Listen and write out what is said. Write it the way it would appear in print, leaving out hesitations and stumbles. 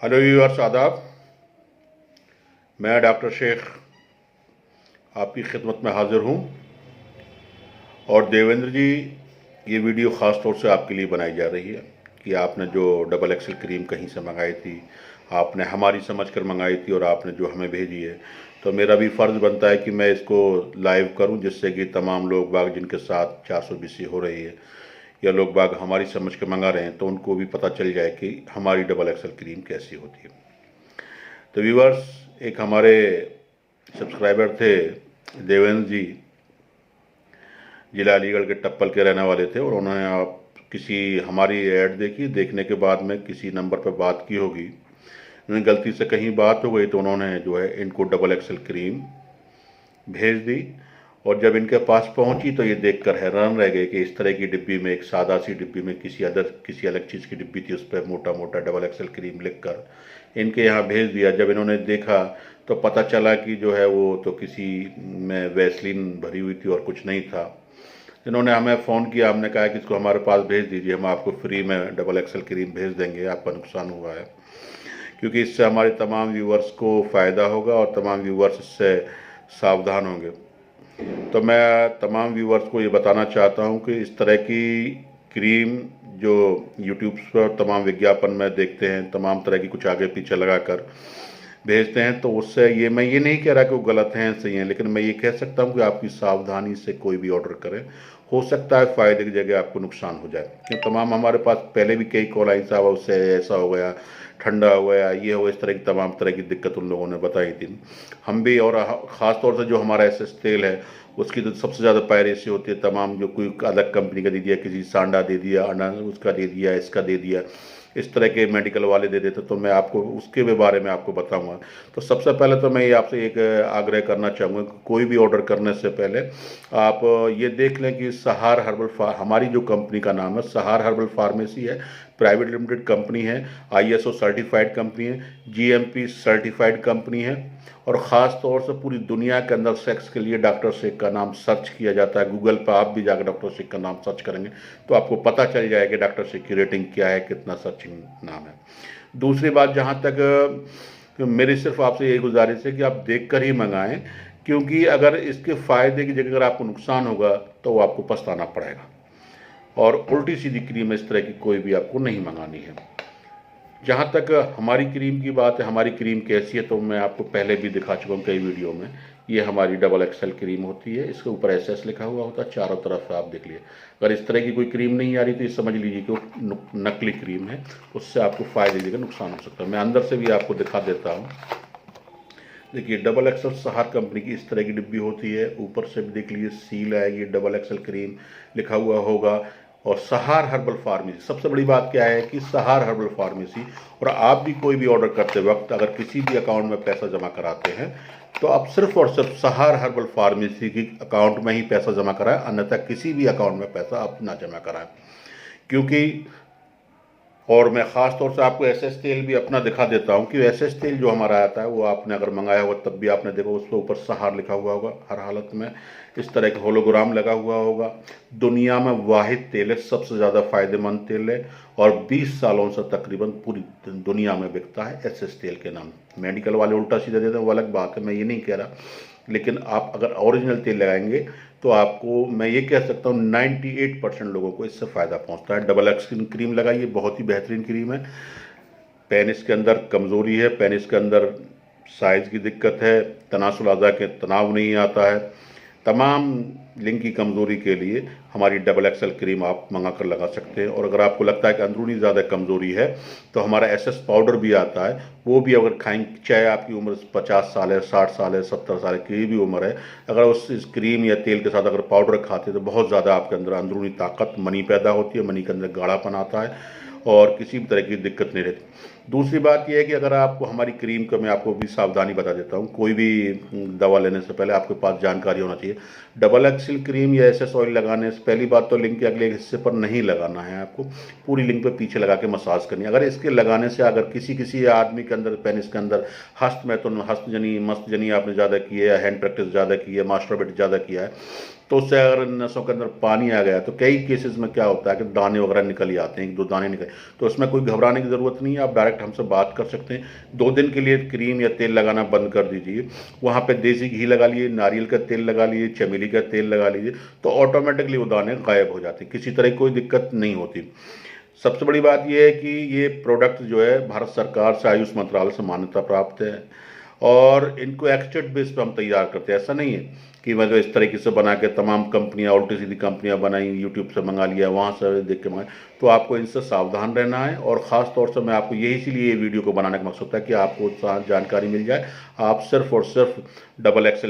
Hello viewers, आदाब। मैं doctor Sheikh आपकी खिदमत में हाजिर हूँ। और देवेंद्र जी, ये वीडियो ख़ास तौर से आपके लिए बनाई जा रही है कि आपने जो डबल एक्सल क्रीम कहीं से मंगाई थी, आपने हमारी समझ कर मंगाई थी और आपने जो हमें भेजी है, तो मेरा भी फ़र्ज़ बनता है कि मैं इसको लाइव करूं, जिससे कि तमाम लोग बाग जिनके साथ 420 हो रही है या लोग बाग हमारी समझ के मंगा रहे हैं, तो उनको भी पता चल जाए कि हमारी डबल एक्सल क्रीम कैसी होती है। तो व्यूअर्स, एक हमारे सब्सक्राइबर थे देवेंद्र जी, जिला अलीगढ़ के टप्पल के रहने वाले थे, और उन्होंने आप किसी हमारी ऐड देखी, देखने के बाद में किसी नंबर पर बात की होगी, उन्हें गलती से कहीं बात हो गई तो उन्होंने जो है इनको डबल एक्सल क्रीम भेज दी। और जब इनके पास पहुंची तो ये देखकर हैरान रह गए कि इस तरह की डिब्बी में, एक सादा सी डिब्बी में किसी अलग चीज़ की डिब्बी थी, उस पर मोटा मोटा डबल एक्सल क्रीम लिख कर इनके यहाँ भेज दिया। जब इन्होंने देखा तो पता चला कि जो है वो तो किसी में वैसलीन भरी हुई थी और कुछ नहीं था। इन्होंने हमें फ़ोन किया, हमने कहा कि इसको हमारे पास भेज दीजिए, हम आपको फ्री में डबल एक्सल क्रीम भेज देंगे, आपका नुकसान हुआ है। क्योंकि इससे हमारे तमाम व्यूवर्स को फ़ायदा होगा और तमाम व्यूवर्स इससे सावधान होंगे। तो मैं तमाम व्यूवर्स को ये बताना चाहता हूँ कि इस तरह की क्रीम जो यूट्यूब पर तमाम विज्ञापन में देखते हैं, तमाम तरह की कुछ आगे पीछे लगा कर भेजते हैं, तो उससे ये, मैं ये नहीं कह रहा कि वो गलत हैं सही हैं, लेकिन मैं ये कह सकता हूँ कि आपकी सावधानी से कोई भी ऑर्डर करें, हो सकता है फ़ायदे की जगह आपको नुकसान हो जाए। क्योंकि तमाम हमारे पास पहले भी कई कॉल आई, साहब उससे ऐसा हो गया, ठंडा हो गया, ये हो, इस तरह की तमाम तरह की दिक्कत उन लोगों ने बताई थी। हम भी, और ख़ास तौर से जो हमारा एसएस तेल है उसकी तो सबसे ज़्यादा पायरेसी होती है। तमाम जो कोई अलग कंपनी का दे दिया, किसी सांडा दे दिया, उसका दे दिया, इसका दे दिया, इस तरह के मेडिकल वाले दे देते, तो मैं आपको उसके भी बारे में आपको बताऊंगा। तो सबसे पहले तो मैं ये आपसे एक आग्रह करना चाहूँगा कि कोई भी ऑर्डर करने से पहले आप ये देख लें कि सहार हर्बल हमारी जो कंपनी का नाम है सहार हर्बल फार्मेसी है, प्राइवेट लिमिटेड कंपनी है, आईएसओ सर्टिफाइड कंपनी है, जीएमपी सर्टिफाइड कंपनी है। और ख़ास तौर से पूरी दुनिया के अंदर सेक्स के लिए डॉक्टर शेख का नाम सर्च किया जाता है। गूगल पर आप भी जाकर डॉक्टर शेख का नाम सर्च करेंगे तो आपको पता चल जाएगा डॉक्टर शेख की रेटिंग क्या है, कितना सर्चिंग नाम है। दूसरी बात, जहाँ तक मेरी सिर्फ आपसे यही गुजारिश है कि आप देख कर ही मंगाएं, क्योंकि अगर इसके फ़ायदे की जगह अगर आपको नुकसान होगा तो वो आपको पछताना पड़ेगा। और उल्टी सीधी क्रीम इस तरह की कोई भी आपको नहीं मंगानी है। जहाँ तक हमारी क्रीम की बात है, हमारी क्रीम कैसी है, तो मैं आपको पहले भी दिखा चुका हूँ कई वीडियो में। ये हमारी डबल एक्सल क्रीम होती है, इसके ऊपर एसएस लिखा हुआ होता है, चारों तरफ आप देख लीजिए। अगर इस तरह की कोई क्रीम नहीं आ रही तो ये समझ लीजिए कि वो नकली क्रीम है, उससे आपको फ़ायदे जगह नुकसान हो सकता है। मैं अंदर से भी आपको दिखा देता हूँ। देखिए, डबल एक्सल सहार कंपनी की इस तरह की डिब्बी होती है, ऊपर से भी देख लीजिए सील आएगी, डबल एक्सल क्रीम लिखा हुआ होगा। और सहार हर्बल फार्मेसी, सबसे बड़ी बात क्या है कि सहार हर्बल फार्मेसी, और आप भी कोई भी ऑर्डर करते वक्त अगर किसी भी अकाउंट में पैसा जमा कराते हैं तो आप सिर्फ और सिर्फ सहार हर्बल फार्मेसी की अकाउंट में ही पैसा जमा कराएं, अन्यथा किसी भी अकाउंट में पैसा आप ना जमा कराएं। क्योंकि, और मैं ख़ास तौर से आपको एसएस तेल भी अपना दिखा देता हूँ कि एसएस तेल जो हमारा आता है वो आपने अगर मंगाया होगा तब भी आपने देखा उस पर ऊपर सहार लिखा हुआ होगा, हर हालत में इस तरह का होलोग्राम लगा हुआ होगा। दुनिया में वाहिद तेल है, सबसे ज़्यादा फ़ायदेमंद तेल है, और 20 सालों से तकरीबन पूरी दुनिया में बिकता है एसएस तेल के नाम। मेडिकल वाले उल्टा सीधा देते हैं, वो अलग बात है, मैं ये नहीं कह रहा, लेकिन आप अगर ओरिजिनल तेल लगाएंगे तो आपको मैं ये कह सकता हूँ 98% लोगों को इससे फ़ायदा पहुँचता है। डबल एक्सल क्रीम लगाइए, बहुत ही बेहतरीन क्रीम है। पेनिस के अंदर कमज़ोरी है, पेनिस के अंदर साइज़ की दिक्कत है, तनासुल अज़ा के तनाव नहीं आता है, तमाम लिंग की कमज़ोरी के लिए हमारी डबल एक्सल क्रीम आप मंगा कर लगा सकते हैं। और अगर आपको लगता है कि अंदरूनी ज़्यादा कमज़ोरी है तो हमारा एसएस पाउडर भी आता है, वो भी अगर खाएंगे, चाहे आपकी उम्र 50 साल है, 60 साल है, 70 साल है, की भी उम्र है, अगर उस क्रीम या तेल के साथ अगर पाउडर खाते हैं तो बहुत ज़्यादा आपके अंदर अंदरूनी ताकत, मनी पैदा होती है, मनी के अंदर गाढ़ापन आता है और किसी भी तरह की दिक्कत नहीं रहती। दूसरी बात यह है कि अगर आपको हमारी क्रीम का, मैं आपको भी सावधानी बता देता हूँ, कोई भी दवा लेने से पहले आपके पास जानकारी होना चाहिए। डबल एक्सल क्रीम या एसएस ऑयल लगाने से पहली बात तो लिंग के अगले हिस्से पर नहीं लगाना है, आपको पूरी लिंग पे पीछे लगा के मसाज करनी है। अगर इसके लगाने से अगर किसी आदमी के अंदर, पेनिस के अंदर हस्तजनी, मस्तजनी आपने ज़्यादा की है, हैंड प्रैक्टिस ज़्यादा की है, मास्टरबेट ज़्यादा किया है, तो उससे अगर नसों के अंदर पानी आ गया तो कई केसेस में क्या होता है कि दाने वगैरह निकल ही आते हैं, 1-2 दाने निकल, तो उसमें कोई घबराने की ज़रूरत नहीं है। आप डायरेक्ट हमसे बात कर सकते हैं। 2 दिन के लिए क्रीम या तेल लगाना बंद कर दीजिए, वहाँ पे देसी घी लगा लिए, नारियल का तेल लगा लीजिए, चमेली का तेल लगा लीजिए, तो ऑटोमेटिकली वो दाने गायब हो जाते हैं, किसी तरह की कोई दिक्कत नहीं होती। सबसे बड़ी बात यह है कि ये प्रोडक्ट जो है भारत सरकार से, आयुष मंत्रालय से मान्यता प्राप्त है, और इनको एक्सटेट बेस पे हम तैयार करते हैं। ऐसा नहीं है कि मतलब इस तरीके से बना के तमाम कंपनियां, उल्टी सीधी कंपनियां बनाई, यूट्यूब से मंगा लिया, वहाँ से देख के मंगाए। तो आपको इनसे सावधान रहना है, और ख़ास तौर से मैं आपको यही, इसीलिए ये वीडियो को बनाने का मकसद था कि आपको जानकारी मिल जाए। आप सिर्फ और सिर्फ डबल एक्सल